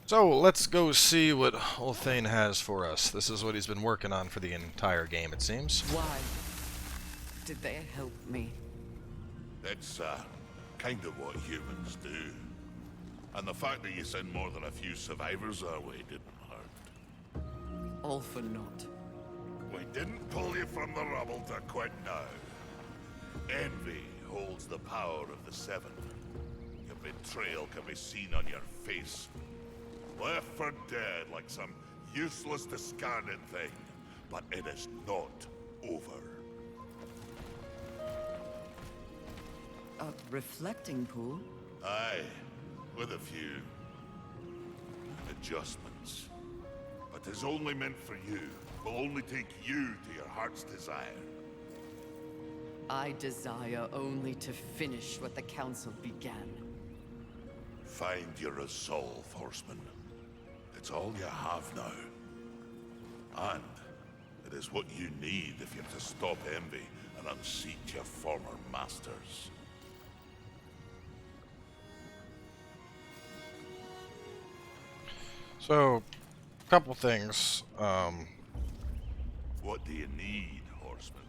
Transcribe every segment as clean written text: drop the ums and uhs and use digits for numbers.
So let's go see what Ulthane has for us. This is what he's been working on for the entire game, it seems. Why did they help me? It's kind of what humans do. And the fact that you sent more than a few survivors our way didn't hurt. All for naught. We didn't pull you from the rubble to quit now. Envy holds the power of the Seven. Your betrayal can be seen on your face. Left for dead like some useless, discarded thing. But it is not over. A reflecting pool? Aye, with a few adjustments. But is only meant for you. Will only take you to your heart's desire. I desire only to finish what the Council began. Find your resolve, Horseman. It's all you have now. And it is what you need if you're to stop envy and unseat your former masters. So, couple things. What do you need, Horseman?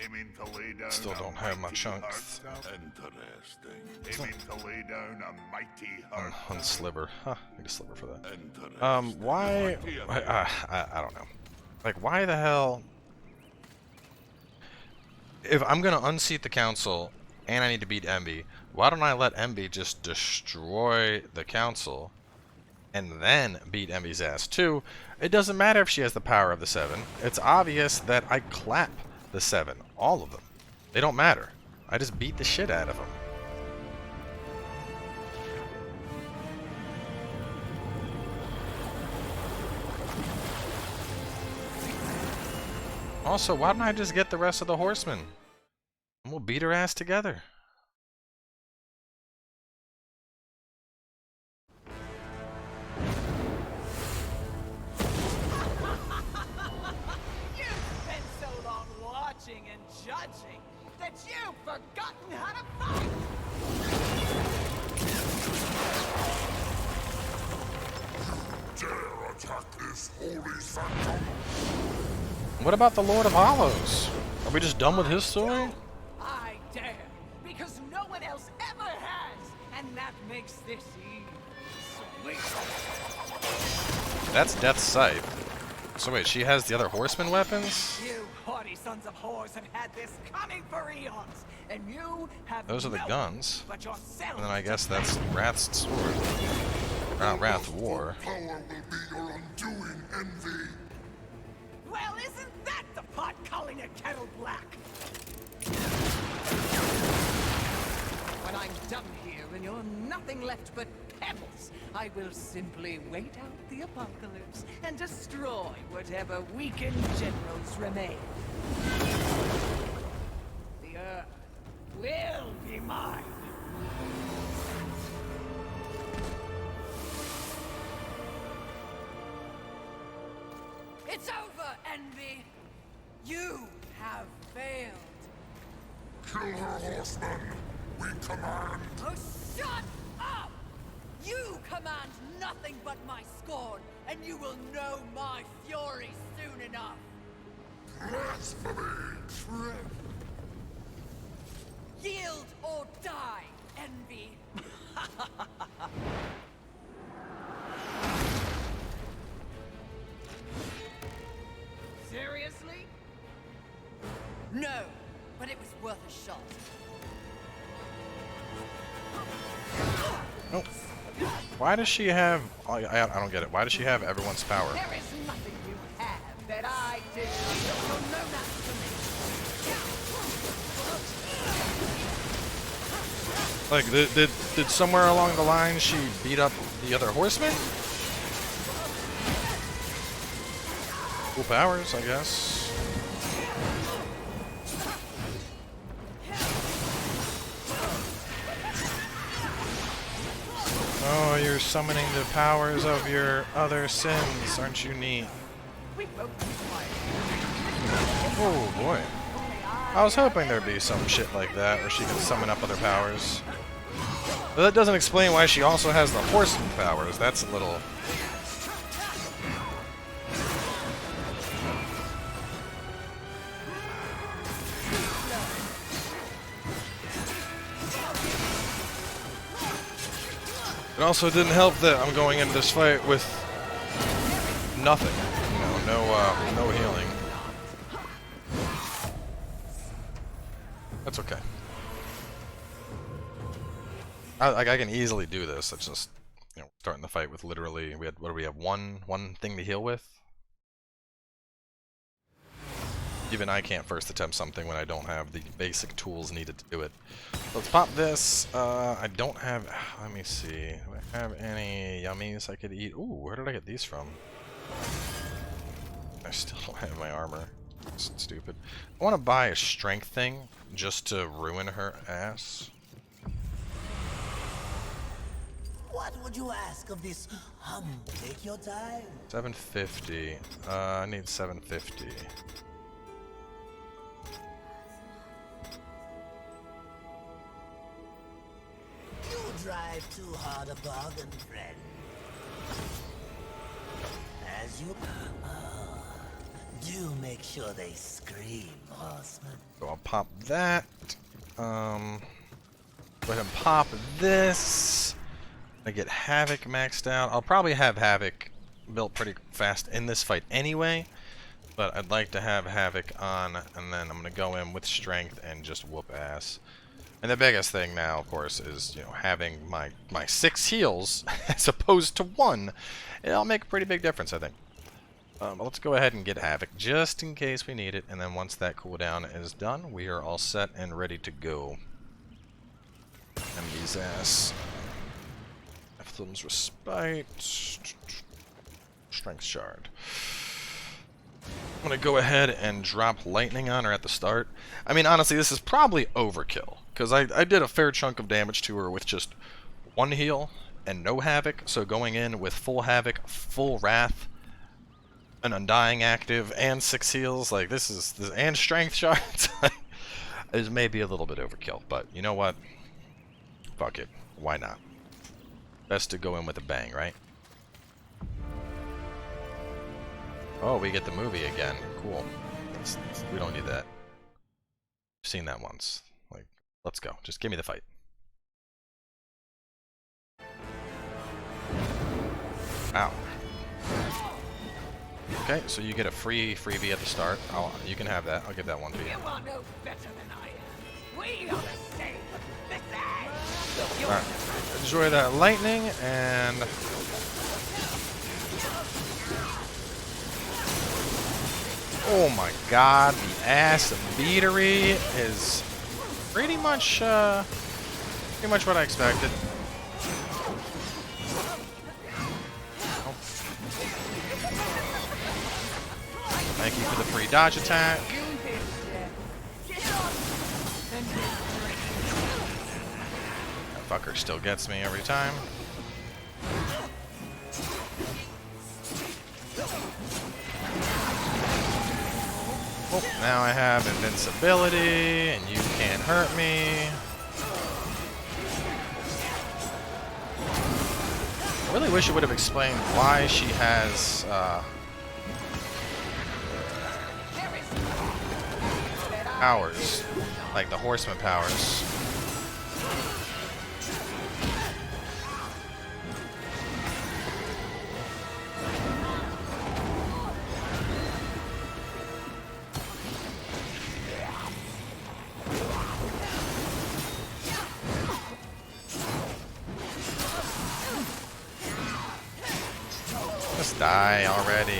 Aiming to lay down Still don't have my chunks. Interesting. Aiming to lay down a mighty heart. On sliver. Huh, I need a sliver for that. Interesting. Why? I don't know. Like, why the hell? If I'm gonna unseat the council and I need to beat Envy, why don't I let Envy just destroy the council and then beat Envy's ass too? It doesn't matter if she has the power of the Seven. It's obvious that I clap the Seven, all of them. They don't matter. I just beat the shit out of them. Also, why don't I just get the rest of the horsemen? And we'll beat her ass together. You've been so long watching and judging that you've forgotten how to fight! Dare attack this holy sanctum? What about the Lord of Hollows? Are we just done with his story? I dare, because no one else ever has, and that makes this sweet. That's Death's Sight. So wait, she has the other horseman weapons? You haughty sons of whores have had this coming for eons, and you have Those are the no guns. but yourselves. And then I guess that's Wrath's sword. Or not Wrath, War. Power will be your undoing, Envy. Well, isn't that the pot calling a kettle black? When I'm done here and you're nothing left but pebbles, I will simply wait out the apocalypse and destroy whatever weakened generals remain. The Earth will be mine. It's over, Envy! You have failed! Kill her, Horseman. We command. Oh, shut up! You command nothing but my scorn, and you will know my fury soon enough! Blasphemy. Yield or die, Envy! Seriously? No, but it was worth a shot. Oh. Why does she have... I don't get it. Why does she have everyone's power? There is nothing you have that I did. You'll know that to me. Like, did somewhere along the line she beat up the other horsemen? Cool powers, I guess. Oh, you're summoning the powers of your other sins. Aren't you neat? Oh, boy. I was hoping there'd be some shit like that where she could summon up other powers. But that doesn't explain why she also has the horseman powers. That's a little... It also didn't help that I'm going into this fight with nothing. You know, no healing. That's okay. I can easily do this. It's just, you know, starting the fight with literally, what do we have? One thing to heal with? Even I can't first attempt something when I don't have the basic tools needed to do it. Let's pop this. I don't have... Let me see. Do I have any yummies I could eat? Ooh, where did I get these from? I still don't have my armor. It's stupid. I want to buy a strength thing just to ruin her ass. What would you ask of this take your time? 750. I need 750. You drive too hard a bargain, friend. As you... do make sure they scream, horseman. So I'll pop that. Go ahead and pop this. I get Havoc maxed out. I'll probably have Havoc built pretty fast in this fight anyway, but I'd like to have Havoc on, and then I'm gonna go in with Strength and just whoop ass. And the biggest thing now, of course, is, you know, having my 6 heals as opposed to 1. It'll make a pretty big difference, I think. But let's go ahead and get Havoc just in case we need it, and then once that cooldown is done, we are all set and ready to go. Enemy's ass. F-Thumb's Respite. Strength Shard. I'm gonna go ahead and drop Lightning on her at the start. I mean, honestly, this is probably overkill, because I did a fair chunk of damage to her with just 1 heal and no Havoc, so going in with full Havoc, full Wrath, an Undying active, and 6 heals, like, this is... and Strength Shards, is maybe a little bit overkill, but you know what? Fuck it. Why not? Best to go in with a bang, right? Oh, we get the movie again. Cool. We don't need that. I've seen that once. Like, let's go. Just give me the fight. Ow. Okay, so you get a freebie at the start. You can have that. I'll give that one to you. You are no better than I am. We are the same. This is... Alright. Enjoy that lightning, and... oh my god, the ass beatery is pretty much what I expected. Oh. Thank you for the free dodge attack. That fucker still gets me every time. Oh, now I have invincibility, and you can't hurt me. I really wish it would have explained why she has powers, like the horseman powers. Just die already.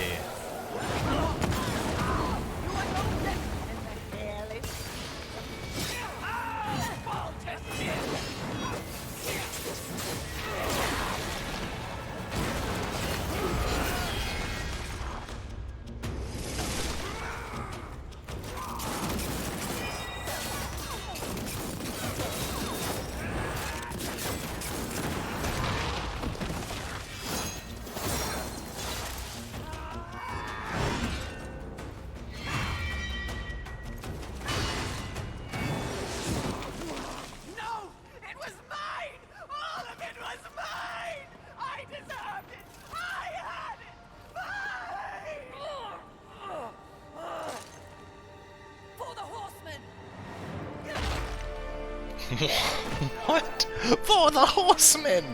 What? For the Horsemen!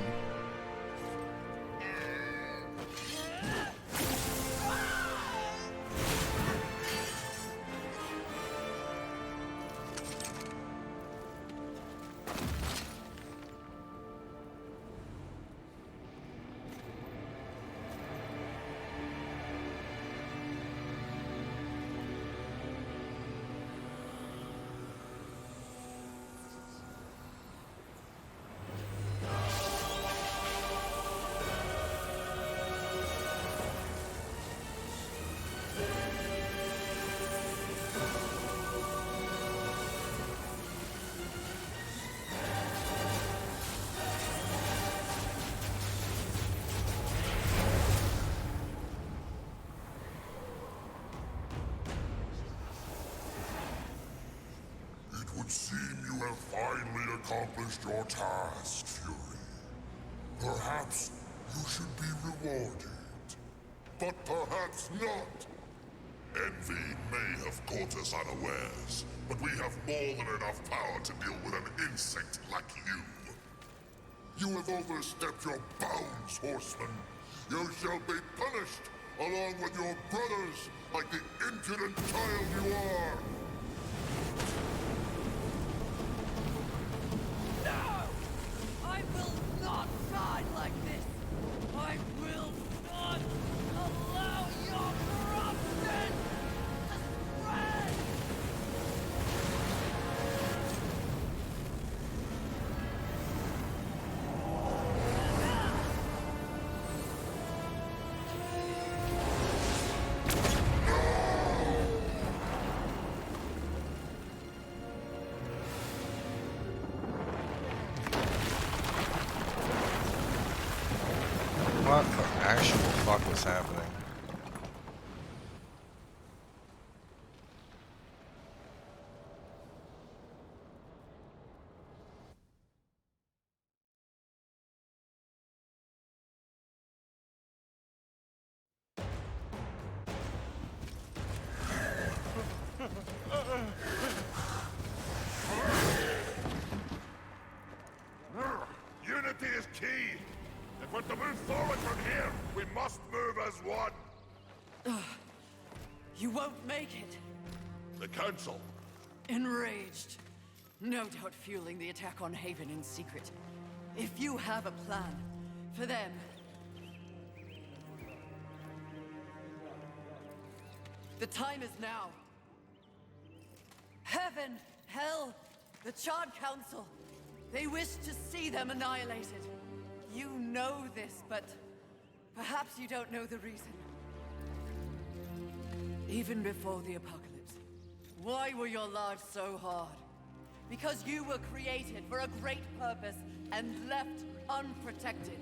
It would seem you have finally accomplished your task, Fury. Perhaps you should be rewarded. But perhaps not. Envy may have caught us unawares, but we have more than enough power to deal with an insect like you. You have overstepped your bounds, Horseman. You shall be punished, along with your brothers, like the impudent child you are. No! I will not die like this! I will not allow your corruption to spread! What the actual fuck was happening? Unity is key. If we're to move forward from here, we must move as one. You won't make it. The Council. Enraged. No doubt fueling the attack on Haven in secret. If you have a plan for them... The time is now. Heaven, hell, the Charred Council. They wish to see them annihilated. You know this, but perhaps you don't know the reason. Even before the apocalypse, why were your lives so hard? Because you were created for a great purpose and left unprotected.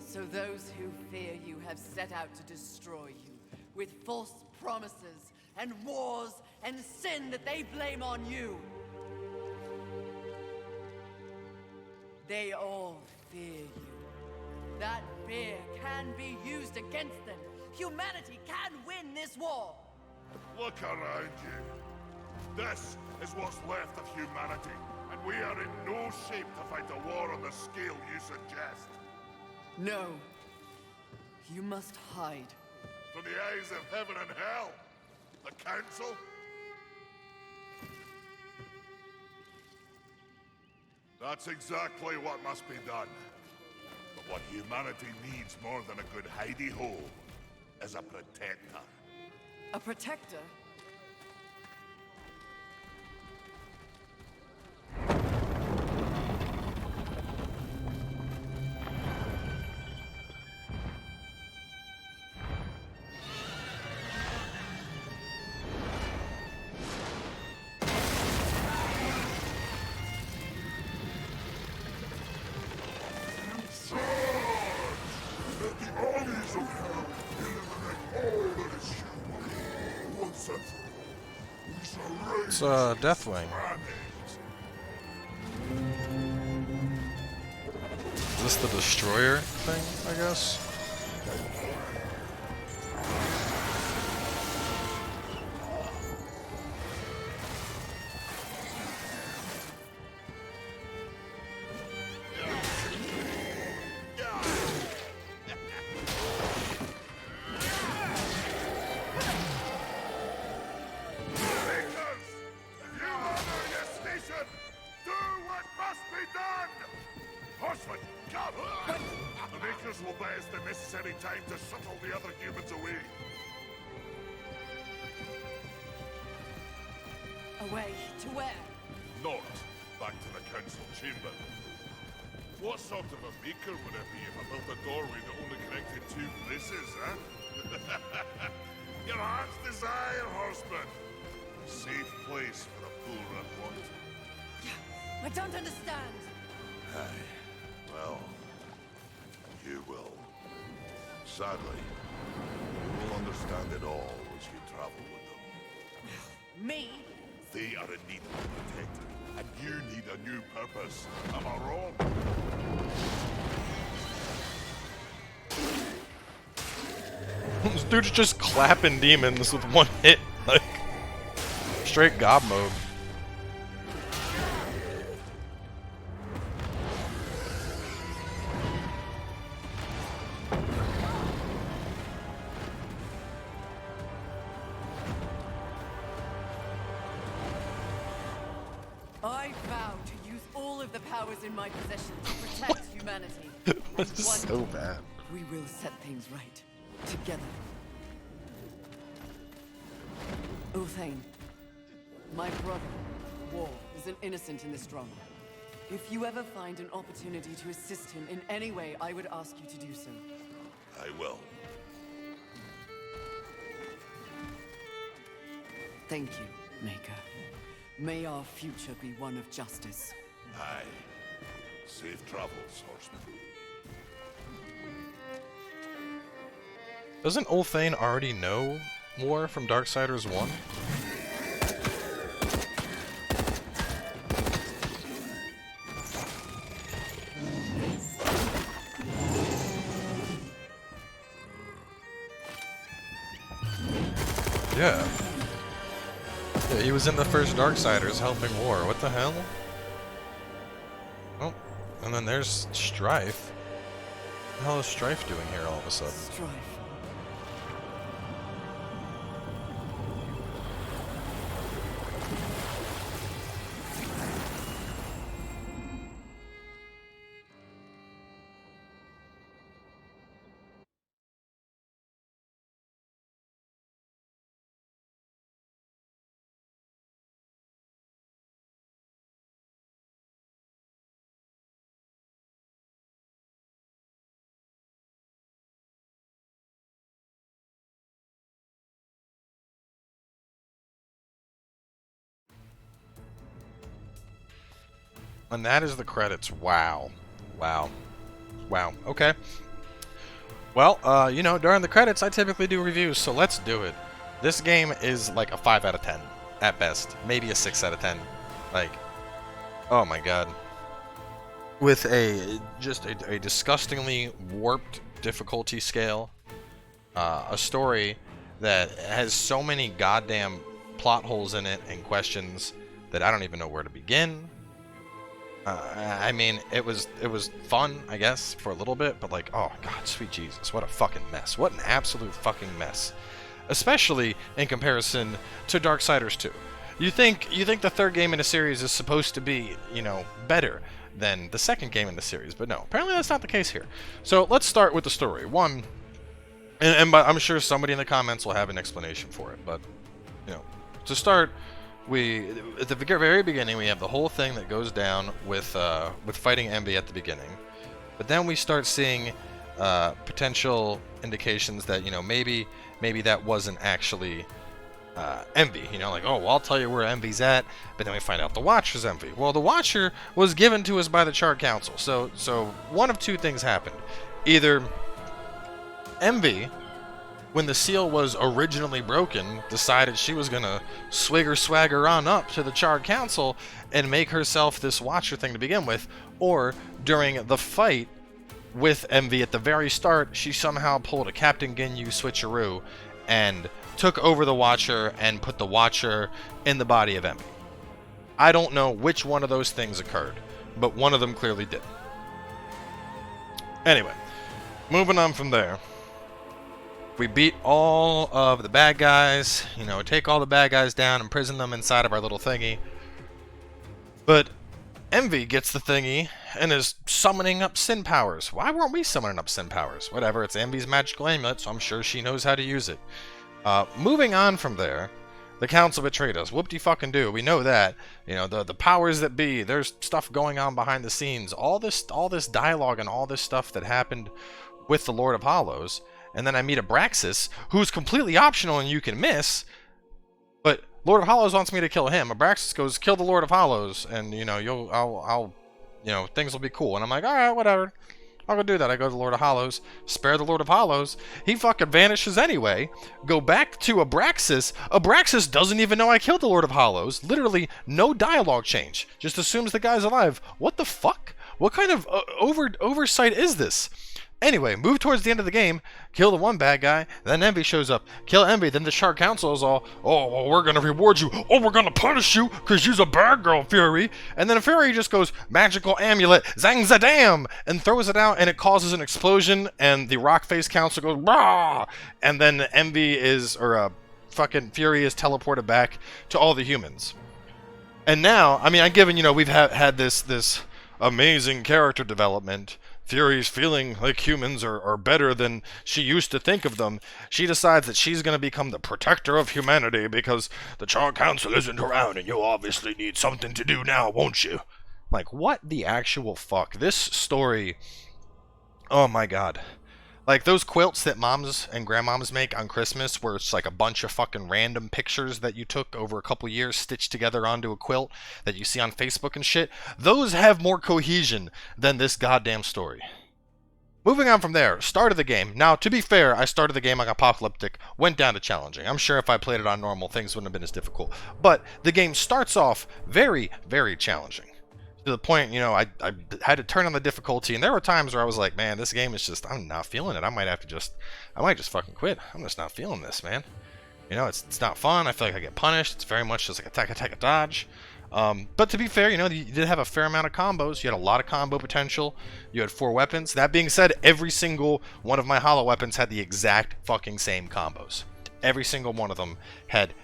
So those who fear you have set out to destroy you with false promises and wars and sin that they blame on you. They all fear you. That fear can be used against them. Humanity can win this war. Look around you. This is what's left of humanity, and we are in no shape to fight a war on the scale you suggest. No. You must hide. From the eyes of heaven and hell. The Council? That's exactly what must be done. But what humanity needs more than a good hidey-hole is a protector. A protector? Let the armies of hell eliminate all that is human. Once and for all, we shall raise It's Deathwing. ravage. Is this the Destroyer thing, I guess? This will buy us the necessary time to shuttle the other humans away. Away to where? Not back to the council chamber. What sort of a maker would it be if I built a doorway that only connected two places, huh? Your heart's desire, horseman. Safe place for a bull run want. I don't understand. Aye. Well, you will. Sadly, you will understand it all as you travel with them. Me? They are in need of a protector, and you need a new purpose. Am I wrong? This dude's just clapping demons with one hit, like straight gob mode. I vow to use all of the powers in my possession to protect humanity. This And is one so day, bad. we will set things right. Together. Uthane, my brother, War, is an innocent in this drama. If you ever find an opportunity to assist him in any way, I would ask you to do so. I will. Thank you, Maker. May our future be one of justice. Aye. Safe travels, horseman. Doesn't Ulthane already know War from Darksiders 1? Yeah. Yeah, he was in the first Darksiders helping War. What the hell? Oh, and then there's Strife. What the hell is Strife doing here all of a sudden? Strife. And that is the credits. Wow. Wow. Wow. Okay. Well, you know, during the credits, I typically do reviews, so let's do it. This game is like a 5 out of 10 at best. Maybe a 6 out of 10. Like, oh my god. With just a disgustingly warped difficulty scale. A story that has so many goddamn plot holes in it and questions that I don't even know where to begin. I mean, it was fun, I guess, for a little bit, but like, oh god, sweet Jesus, what a fucking mess. What an absolute fucking mess. Especially in comparison to Darksiders 2. You think the third game in the series is supposed to be, you know, better than the second game in the series, but no, apparently that's not the case here. So let's start with the story. One, and I'm sure somebody in the comments will have an explanation for it, but, you know, to start, at the very beginning, we have the whole thing that goes down with fighting Envy at the beginning, but then we start seeing potential indications that, you know, maybe that wasn't actually Envy. You know, like, oh, well, I'll tell you where Envy's at, but then we find out the Watcher's Envy. Well, the Watcher was given to us by the Charred Council, so one of two things happened. Either Envy, when the seal was originally broken, decided she was gonna swagger on up to the Charred Council and make herself this Watcher thing to begin with, or during the fight with Envy at the very start, she somehow pulled a Captain Ginyu switcheroo and took over the Watcher and put the Watcher in the body of Envy. I don't know which one of those things occurred, but one of them clearly did. Anyway, moving on from there. We beat all of the bad guys, you know, take all the bad guys down, imprison them inside of our little thingy. But Envy gets the thingy and is summoning up sin powers. Why weren't we summoning up sin powers? Whatever, it's Envy's magical amulet, so I'm sure she knows how to use it. Moving on from there, the council betrayed us. Whoop-de-fucking-do. We know that. You know, the powers that be, there's stuff going on behind the scenes. All this dialogue and all this stuff that happened with the Lord of Hollows. And then I meet Abraxas, who's completely optional and you can miss. But Lord of Hollows wants me to kill him. Abraxas goes, kill the Lord of Hollows, and you know, I'll you know, things will be cool. And I'm like, alright, whatever. I'll go do that. I go to the Lord of Hollows, spare the Lord of Hollows. He fucking vanishes anyway. Go back to Abraxas. Abraxas doesn't even know I killed the Lord of Hollows. Literally, no dialogue change. Just assumes the guy's alive. What the fuck? What kind of oversight is this? Anyway, move towards the end of the game, kill the one bad guy, then Envy shows up, kill Envy, then the Shark Council is all, oh, well, we're gonna reward you, oh, we're gonna punish you, cause you's a bad girl, Fury, and then Fury just goes, magical amulet, zang-za-dam, and throws it out, and it causes an explosion, and the Rockface Council goes, rah, and then Envy is, or fucking Fury is teleported back to all the humans. And now, I mean, I'm given, you know, we've had this amazing character development. Fury's feeling like humans are better than she used to think of them. She decides that she's going to become the protector of humanity because the Shark Council isn't around and you obviously need something to do now, won't you? Like, what the actual fuck? This story... Oh my god. Like, those quilts that moms and grandmoms make on Christmas, where it's like a bunch of fucking random pictures that you took over a couple years stitched together onto a quilt that you see on Facebook and shit, those have more cohesion than this goddamn story. Moving on from there, start of the game. Now, to be fair, I started the game on apocalyptic, went down to challenging. I'm sure if I played it on normal, things wouldn't have been as difficult. But the game starts off very, very challenging. To the point, you know, I had to turn on the difficulty, and there were times where I was like, man, this game is just, I'm not feeling it. I might just fucking quit. I'm just not feeling this, man. You know, it's not fun. I feel like I get punished. It's very much just like attack, dodge. But to be fair, you know, you did have a fair amount of combos. You had a lot of combo potential. You had 4 weapons. That being said, every single one of my hollow weapons had the exact fucking same combos. Every single one of them had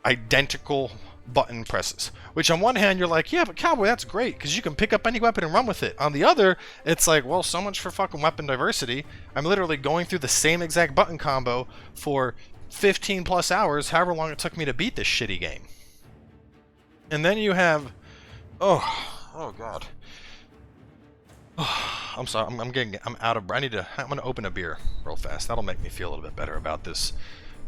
identical button presses, which on one hand you're like, yeah, but Cowboy, that's great because you can pick up any weapon and run with it. On the other, it's like, well, so much for fucking weapon diversity. I'm literally going through the same exact button combo for 15 plus hours, however long it took me to beat this shitty game. And then you have, oh god, I'm sorry, I'm out of, I'm gonna open a beer real fast. That'll make me feel a little bit better about this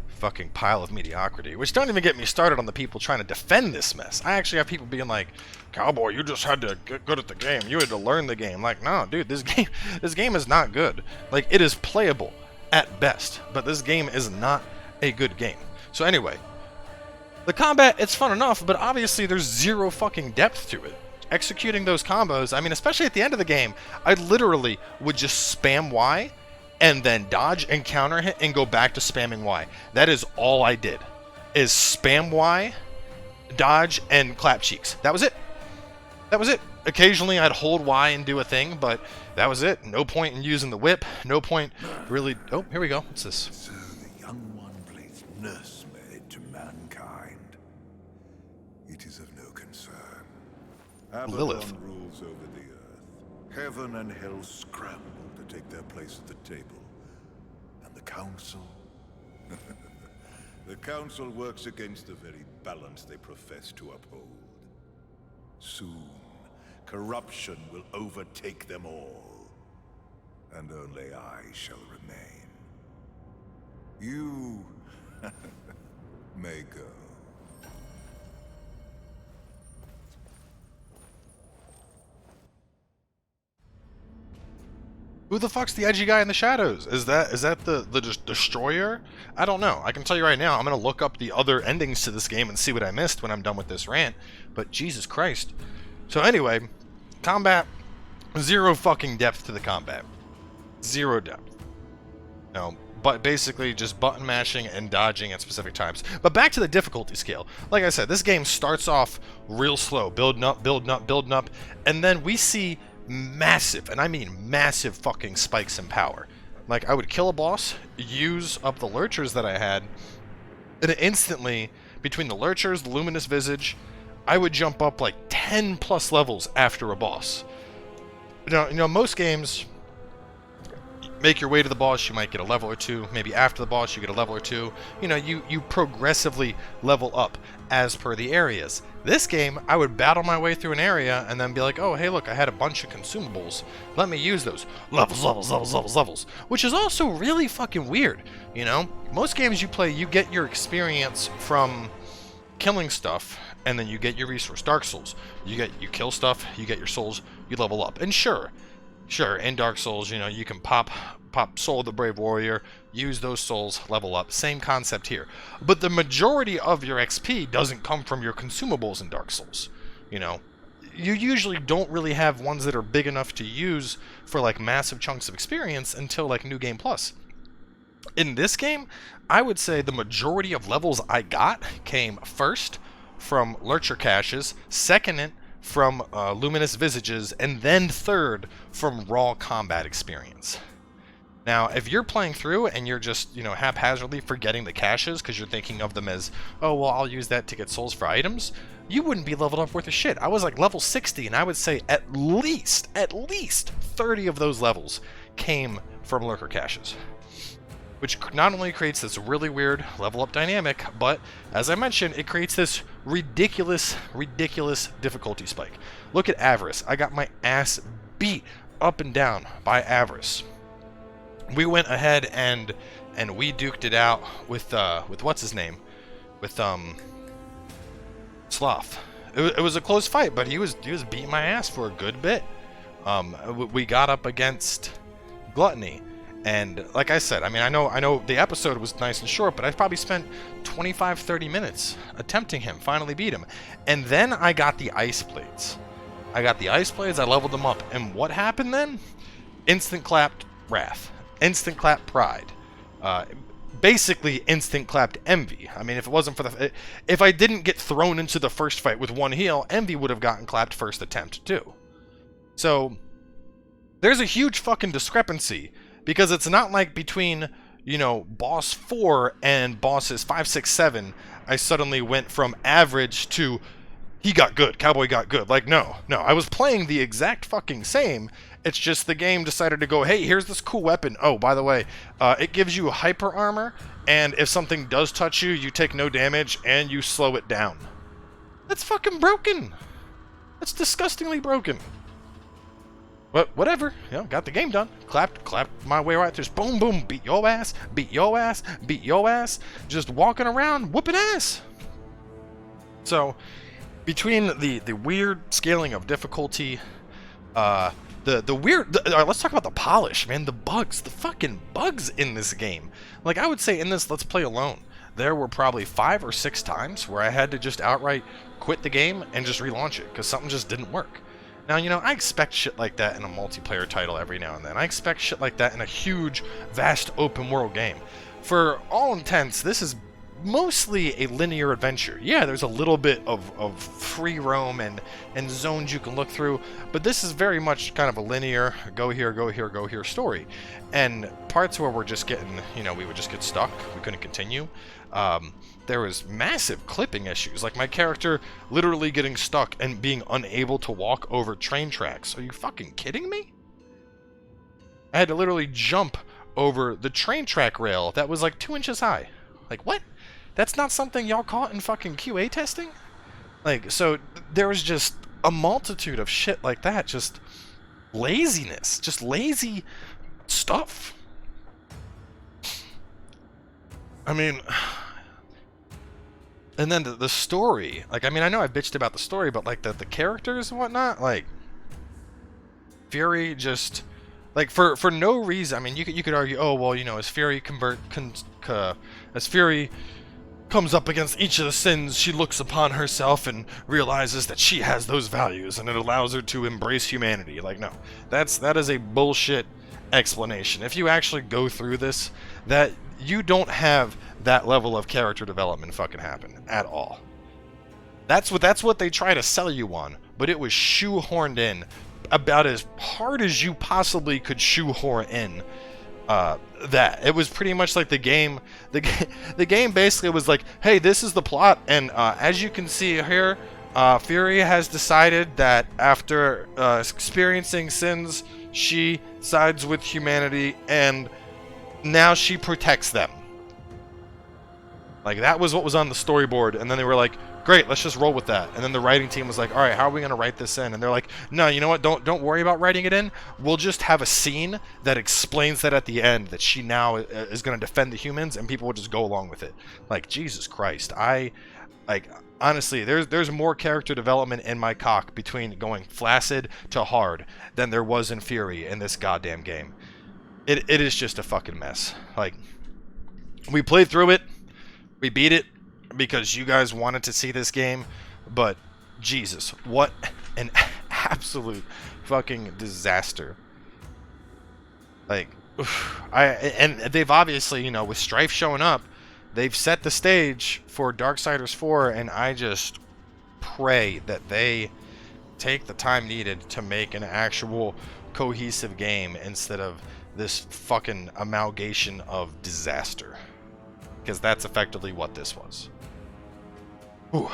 fucking pile of mediocrity, which don't even get me started on the people trying to defend this mess. I actually have people being like, Cowboy, you just had to get good at the game. You had to learn the game. Like, no, dude, this game is not good. Like, it is playable at best, but this game is not a good game. So anyway, the combat, it's fun enough, but obviously there's zero fucking depth to it. Executing those combos, I mean, especially at the end of the game, I literally would just spam Y and then dodge and counter hit and go back to spamming Y. That is all I did, is spam Y, dodge, and clap cheeks. That was it. That was it. Occasionally I'd hold Y and do a thing, but that was it. No point in using the whip. No point really... Oh, here we go. What's this? So the young one plays nursemaid to mankind. It is of no concern. Lilith. Abaddon rules over the earth. Heaven and hell scramble to take their place at the table. And the council? The council works against the very balance they profess to uphold. Soon, corruption will overtake them all. And only I shall remain. You may go. Who the fuck's the edgy guy in the shadows? Is that the destroyer? I don't know. I can tell you right now, I'm gonna look up the other endings to this game and see what I missed when I'm done with this rant. But Jesus Christ. So anyway, combat, zero fucking depth to the combat. Zero depth. No, but basically just button mashing and dodging at specific times. But back to the difficulty scale. Like I said, this game starts off real slow, building up, and then we see massive, and I mean massive fucking spikes in power. Like, I would kill a boss, use up the lurchers that I had, and instantly, between the lurchers, the luminous visage, I would jump up like 10 plus levels after a boss. Now, most games make your way to the boss, you might get a level or two. Maybe after the boss, you get a level or two. You progressively level up as per the areas. This game, I would battle my way through an area and then be like, oh, hey, look, I had a bunch of consumables. Let me use those. Levels. Which is also really fucking weird, Most games you play, you get your experience from killing stuff, and then you get your resource. Dark Souls, you kill stuff, you get your souls, you level up. And sure, in Dark Souls, you can pop Soul of the Brave Warrior, use those souls, level up. Same concept here. But the majority of your XP doesn't come from your consumables in Dark Souls. You usually don't really have ones that are big enough to use for like massive chunks of experience until like New Game Plus. In this game, I would say the majority of levels I got came first from Lurcher Caches, second from Luminous Visages, and then third from raw combat experience. Now, if you're playing through and you're just, haphazardly forgetting the caches because you're thinking of them as, oh, well, I'll use that to get souls for items, you wouldn't be leveled up worth a shit. I was like level 60, and I would say at least 30 of those levels came from Lurker Caches. Which not only creates this really weird level up dynamic, but, as I mentioned, it creates this ridiculous difficulty spike. Look at Avarice. I got my ass beat up and down by Avarice. We went ahead and we duked it out with what's his name? With Sloth. It was a close fight, but he was beating my ass for a good bit. We got up against Gluttony. And like I said, I know the episode was nice and short, but I probably spent 25-30 minutes attempting him, finally beat him. And then I got the Ice Blades. I leveled them up. And what happened then? Instant clapped Wrath. Instant clapped Pride. Basically instant clapped Envy. If it wasn't for if I didn't get thrown into the first fight with one heal, Envy would have gotten clapped first attempt too. So there's a huge fucking discrepancy. Because it's not like between, boss 4 and bosses 5, 6, 7, I suddenly went from average to he got good, Cowboy got good. Like, no, I was playing the exact fucking same. It's just the game decided to go, hey, here's this cool weapon. Oh, by the way, it gives you hyper armor, and if something does touch you, you take no damage, and you slow it down. That's fucking broken. That's disgustingly broken. But whatever, got the game done. Clapped my way right through. Boom, boom, beat your ass. Just walking around, whooping ass. So, between the weird scaling of difficulty, the weird... let's talk about the polish, man. The fucking bugs in this game. Like, I would say in this Let's Play alone, there were probably 5 or 6 times where I had to just outright quit the game and just relaunch it, because something just didn't work. Now, I expect shit like that in a multiplayer title every now and then. I expect shit like that in a huge, vast, open-world game. For all intents, this is mostly a linear adventure. Yeah, there's a little bit of free roam and zones you can look through, but this is very much kind of a linear go here story. And parts where we're just getting, we would just get stuck, we couldn't continue. There was massive clipping issues, like my character literally getting stuck and being unable to walk over train tracks. Are you fucking kidding me? I had to literally jump over the train track rail that was like 2 inches high. Like, what? That's not something y'all caught in fucking QA testing? Like, so there was just a multitude of shit like that. Just laziness. Just lazy stuff. And then the story. Like, I know I bitched about the story, but like the characters and whatnot, like Fury just like for no reason. You could argue, oh well, as Fury as Fury comes up against each of the sins, she looks upon herself and realizes that she has those values, and it allows her to embrace humanity. Like, no, that is a bullshit explanation. If you actually go through this, that you don't have that level of character development fucking happen at all. That's what they try to sell you on, but it was shoehorned in about as hard as you possibly could shoehorn in. That it was pretty much like the game basically was like, hey, this is the plot, and as you can see here, Fury has decided that after experiencing sins, she sides with humanity, and now she protects them. Like, that was what was on the storyboard, and then they were like, great, let's just roll with that. And then the writing team was like, all right, how are we going to write this in? And they're like, no, you know what, don't worry about writing it in. We'll just have a scene that explains that at the end, that she now is going to defend the humans, and people will just go along with it. Like, Jesus Christ. Honestly, there's more character development in my cock between going flaccid to hard than there was in Fury in this goddamn game. It is just a fucking mess. Like, we played through it. We beat it because you guys wanted to see this game, but Jesus, what an absolute fucking disaster. Like, and they've obviously, you know, with Strife showing up, they've set the stage for Darksiders 4, and I just pray that they take the time needed to make an actual cohesive game instead of this fucking amalgamation of disaster. Because that's effectively what this was. Ooh.